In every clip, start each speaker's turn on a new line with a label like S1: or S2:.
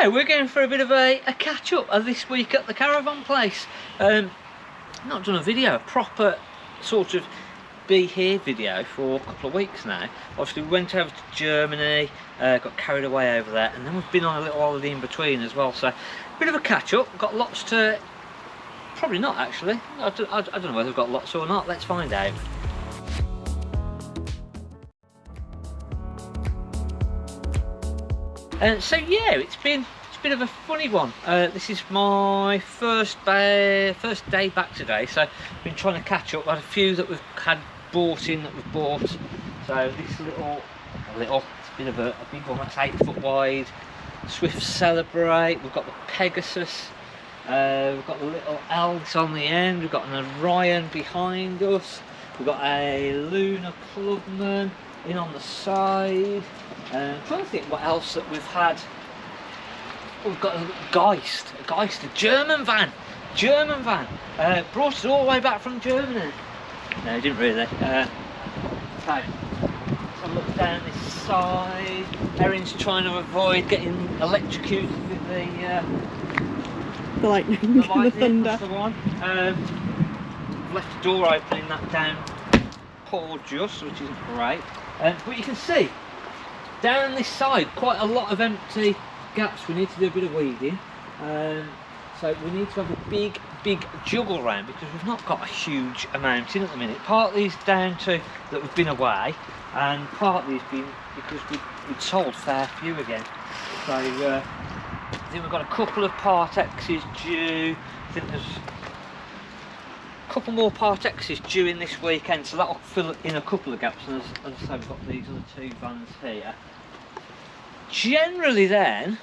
S1: yeah, we're going for a bit of a catch up of this week at the Caravan place. Not done a video, a proper sort of be here video for a couple of weeks now. Obviously we went over to Germany, got carried away over there, and then we've been on a little holiday in between as well, so a bit of a catch up. Got lots to, probably not actually, I don't know whether we've got lots or not, let's find out. So yeah, it's been a bit of a funny one. This is my first day back today, so I've been trying to catch up. I had a few that we've had bought in that we've bought. So this little, it's a bit of a big one, that's 8 foot wide. Swift Celebrate. We've got the Pegasus. We've got the little Elks on the end. We've got an Orion behind us. We've got a Lunar Clubman in on the side. I'm trying to think what else that we've had. We've got a Geist, a German van. Brought it all the way back from Germany. No, didn't really. So look down this side. Erin's trying to avoid getting electrocuted with the
S2: lightning, the thunder.
S1: That's the one. I've left the door open in that down Paul just, which isn't great. But you can see down this side quite a lot of empty gaps. We need to do a bit of weeding, so we need to have a big juggle round because we've not got a huge amount in at the minute. Partly is down to that we've been away, and partly has been because we'd sold fair few again. So I think we've got a couple of Part X's due. I think there's a couple more Part X's due in this weekend, so that'll fill in a couple of gaps. And as I say, we've got these other 2 vans here. Generally then,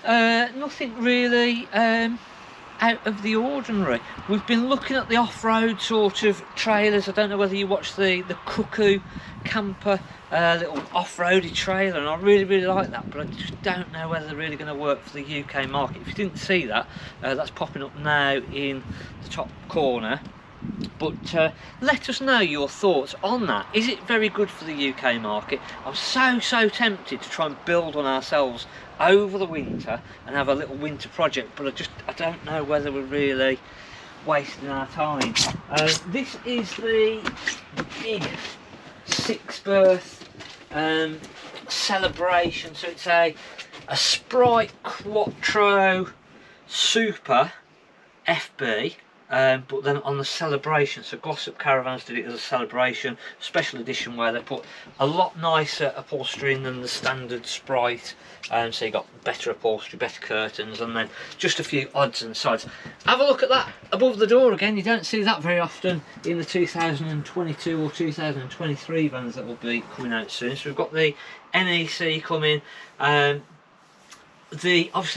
S1: nothing really out of the ordinary. We've been looking at the off-road sort of trailers. I don't know whether you watched the Kuckoo camper, little off-roady trailer, and I really like that, but I just don't know whether they're really going to work for the UK market. If you didn't see that, that's popping up now in the top corner. But let us know your thoughts on that. Is it very good for the UK market? I'm so tempted to try and build on ourselves over the winter and have a little winter project, but I don't know whether we're really wasting our time. This is the big 6-berth celebration, so it's a Sprite Quattro Super FB. But then on the celebration, so Glossop Caravans did it as a celebration special edition where they put a lot nicer upholstery in than the standard Sprite, so you got better upholstery, better curtains, and then just a few odds and sides. Have a look at that above the door again. You don't see that very often in the 2022 or 2023 vans that will be coming out soon. So we've got the NEC coming. Obviously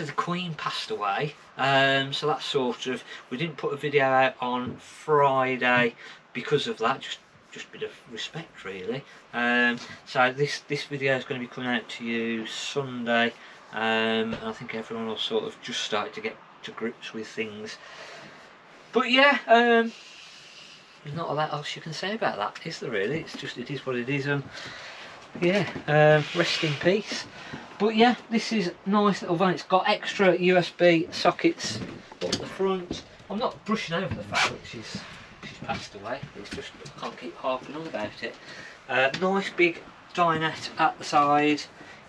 S1: the Queen passed away, so that's sort of, we didn't put a video out on Friday because of that, just a bit of respect really. So this video is going to be coming out to you Sunday, and I think everyone will sort of just start to get to grips with things. But yeah, there's not a lot else you can say about that, is there really? It is what it is, and yeah, rest in peace. But yeah, this is a nice little van. It's got extra USB sockets up the front. I'm not brushing over the fact that she's passed away. It's just, I can't keep harping on about it. Nice big dinette at the side,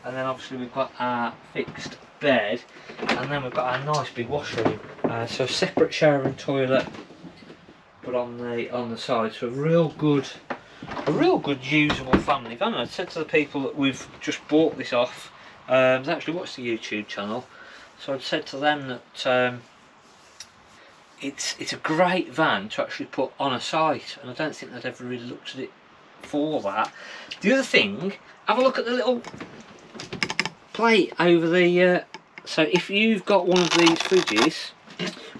S1: and then obviously we've got our fixed bed, and then we've got our nice big washroom. So separate shower and toilet, but on the side. So a real good usable family van. I said to the people that we've just bought this off, they actually watched the YouTube channel, so I'd said to them that it's a great van to actually put on a site, and I don't think they'd ever really looked at it for that. The other thing, have a look at the little plate over the so if you've got one of these fridges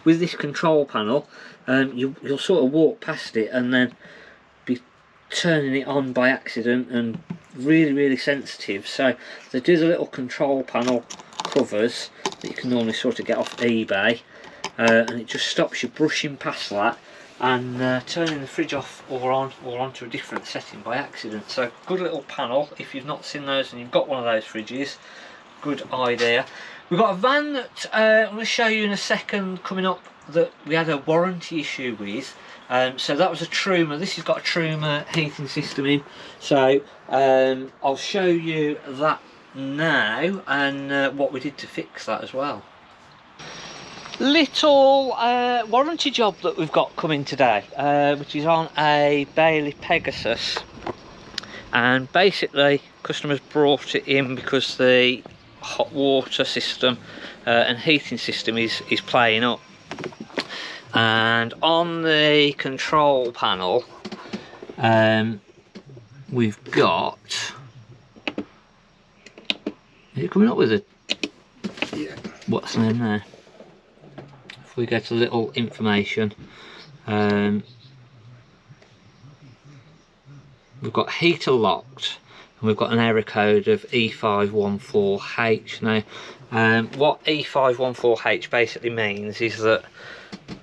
S1: with this control panel, you'll sort of walk past it and then be turning it on by accident, and really sensitive. So they do the little control panel covers that you can normally sort of get off eBay, and it just stops you brushing past that and turning the fridge off or on or onto a different setting by accident. So good little panel. If you've not seen those and you've got one of those fridges, good idea. We've got a van that I'm going to show you in a second coming up that we had a warranty issue with. So that was a Truma. This has got a Truma heating system in. So I'll show you that now and what we did to fix that as well. Little warranty job that we've got coming today, which is on a Bailey Pegasus. And basically customers brought it in because the hot water system and heating system is playing up, and on the control panel we've got, is it coming up with a, yeah, what's the name there? If we get a little information, we've got heater locked and we've got an error code of E514H. Now what E514H basically means is that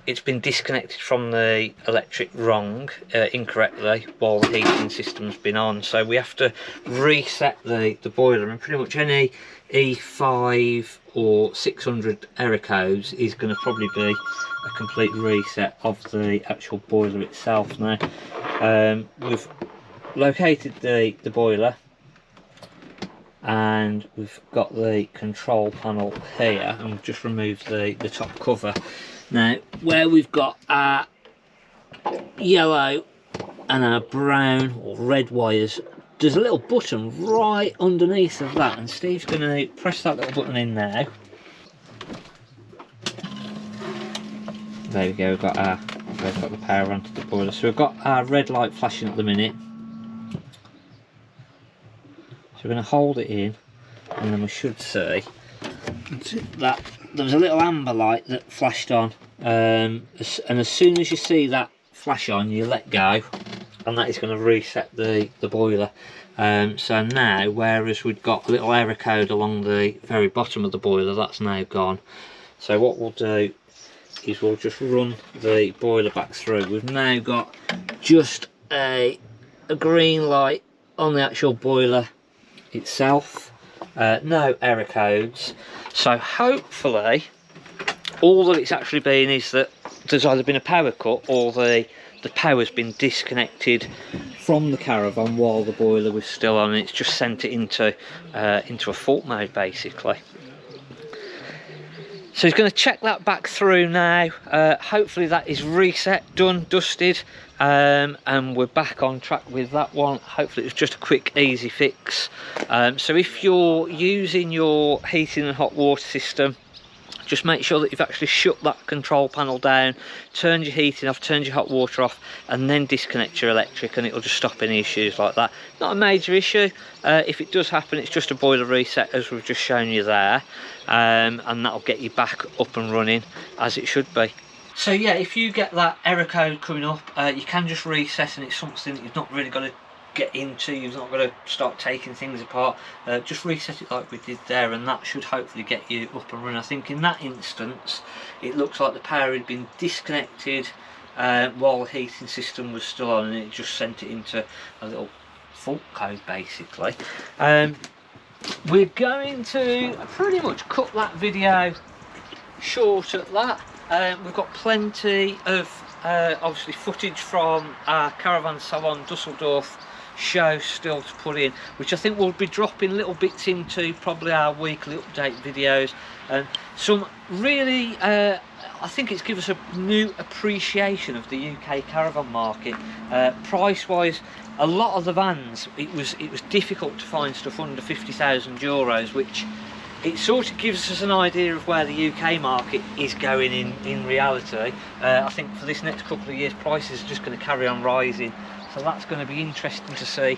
S1: it's been disconnected from the electric incorrectly while the heating system's been on, so we have to reset the boiler, and pretty much any E5 or 600 error codes is going to probably be a complete reset of the actual boiler itself. Now we've located the boiler and we've got the control panel here, and we've just removed the top cover. Now where we've got our yellow and our brown or red wires, there's a little button right underneath of that, and Steve's going to press that little button in now. There we go, we've got the power onto the boiler. So we've got our red light flashing at the minute. So we're going to hold it in, and then we should see that there was a little amber light that flashed on, and as soon as you see that flash on, you let go, and that is going to reset the boiler. So now, whereas we'd got a little error code along the very bottom of the boiler, that's now gone. So what we'll do is we'll just run the boiler back through. We've now got just a green light on the actual boiler itself, no error codes. So hopefully all that it's actually been is that there's either been a power cut or the power's been disconnected from the Caravan while the boiler was still on, and it's just sent it into a fault mode basically. So he's going to check that back through now. Hopefully that is reset, done, dusted, and we're back on track with that one. Hopefully it was just a quick, easy fix. So if you're using your heating and hot water system, just make sure that you've actually shut that control panel down, turned your heating off, turned your hot water off, and then disconnect your electric, and it'll just stop any issues like that. Not a major issue. If it does happen, it's just a boiler reset as we've just shown you there, and that'll get you back up and running as it should be. So yeah, if you get that error code coming up, you can just reset, and it's something that you've not really got to get into, you've not got to start taking things apart. Just reset it like we did there, and that should hopefully get you up and running. I think in that instance it looks like the power had been disconnected while the heating system was still on, and it just sent it into a little fault code basically. We're going to pretty much cut that video short at that. We've got plenty of obviously footage from our Caravan salon Dusseldorf show still to put in, which I think we'll be dropping little bits into probably our weekly update videos, and some really I think it's given us a new appreciation of the UK caravan market. Price wise, a lot of the vans, it was difficult to find stuff under €50,000, which it sort of gives us an idea of where the UK market is going in reality. I think for this next couple of years prices are just going to carry on rising, so that's going to be interesting to see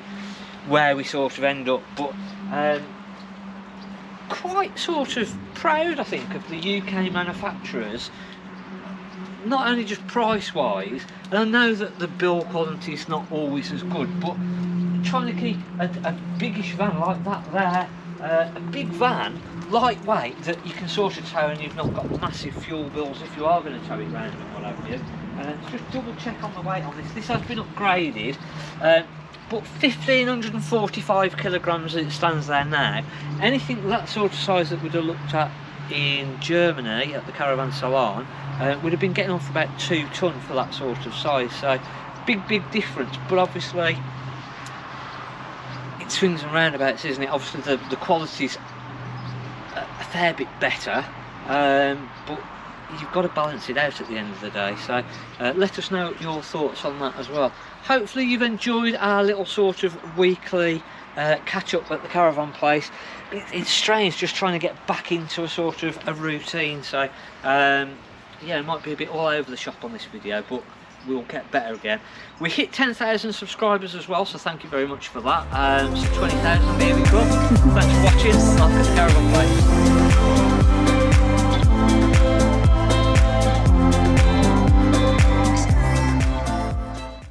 S1: where we sort of end up. But quite sort of proud, I think, of the UK manufacturers, not only just price wise, and I know that the build quality is not always as good, but trying to keep a biggish van like that there, a big van, lightweight, that you can sort of tow and you've not got massive fuel bills if you are going to tow it round and what have you. Just double check on the weight on this. This has been upgraded, but 1,545 kilograms as it stands there now. Anything that sort of size that we'd have looked at in Germany at the Caravan salon, we'd have been getting on for about 2 ton for that sort of size. So big difference, but obviously it swings and roundabouts, isn't it? Obviously the quality's a fair bit better, but you've got to balance it out at the end of the day. So let us know your thoughts on that as well. Hopefully you've enjoyed our little sort of weekly catch up at the Caravan place. It's strange just trying to get back into a sort of a routine, so yeah, it might be a bit all over the shop on this video, but we'll get better again. We hit 10,000 subscribers as well, so thank you very much for that. So 20,000, here we go. Thanks for watching. Welcome to the Caravan place.